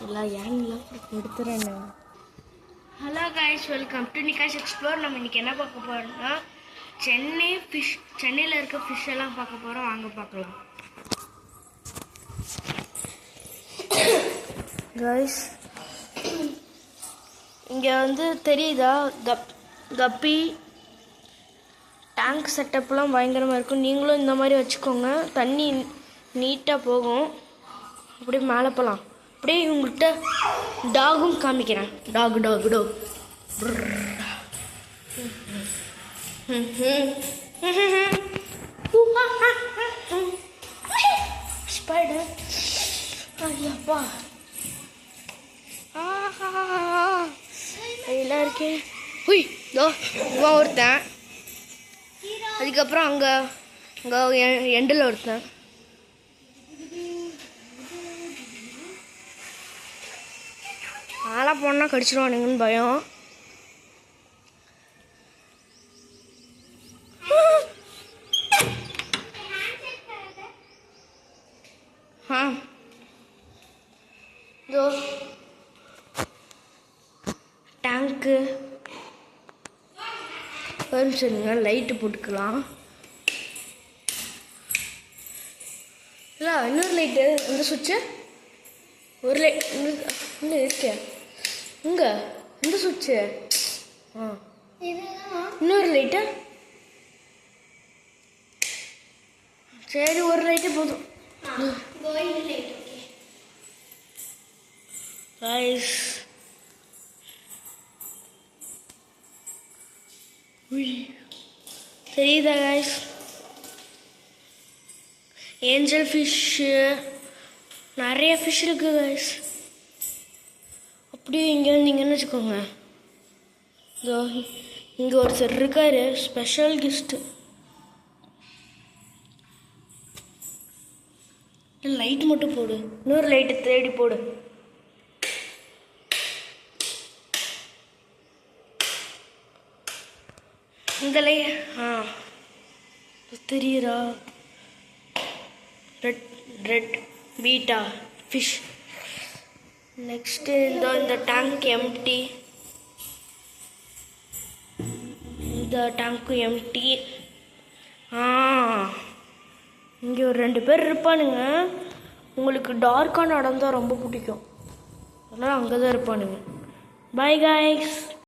எல்லாம் ஏன்லாம் எடுத்துறேன். Hello guys, welcome to Nikash explore. நம்ம இன்றைக்கி என்ன பார்க்க போகிறோம்னா சென்னையில் இருக்க ஃபிஷ் எல்லாம் பார்க்க போகிறோம். வாங்க பார்க்கலாம் காய்ஸ். இங்கே வந்து தெரியுதா கப்பி டேங்க் செட்டப்லாம் பயங்கரமாக இருக்கும். நீங்களும் இந்த மாதிரி வச்சுக்கோங்க, தண்ணி நீட்டாக போகும். அப்படியே மேலே போகலாம். அப்படியே உங்கள்கிட்ட டாகும் காமிக்கிறேன். Talk spider. ஐயாப்பா எல்லாம் இருக்கே. ஹுய் தோ இவன் ஒருத்தன். அதுக்கப்புறம் அங்கே எண்டில் ஒருத்தன். ஆளாக போனால் கடிச்சிடுவானுங்கன்னு பயம். இதோ டேங்க்கு சரிங்க, லைட்டு போட்டுக்கலாம். இல்லை இன்னொரு லைட்டு இந்த சுவிட்சு ஒரு லைட் இன்னும் இருக்கேன் இங்கே இந்த சுவிட்சு. இன்னொரு லைட்டு. சரி ஒரு லைட்டு போதும். காய்ஸ் தெரியுதா காய்ஸ்? ஏஞ்சல் ஃபிஷ்ஷு நிறைய ஃபிஷ் இருக்குது காய்ஸ். அப்படியே இங்கே வந்தீங்கன்னு வச்சுக்கோங்க, இதோ இங்கே ஒருத்தர் இருக்கார், ஸ்பெஷல் கெஸ்ட்டு. லைட் மட்டும் போடு, இன்னொரு லைட்டு தேடி போடு. இந்த தெரியுதா? Red beta fish. நெக்ஸ்ட்டு இந்த டேங்க் எம்டி. இந்த டேங்க்கு எம்டி. இங்கே ஒரு 2 பேர் இருப்பானுங்க. உங்களுக்கு டார்க்கான இடம் தான் ரொம்ப பிடிக்கும், அதனால் அங்கே தான் இருப்பானுங்க. Bye guys.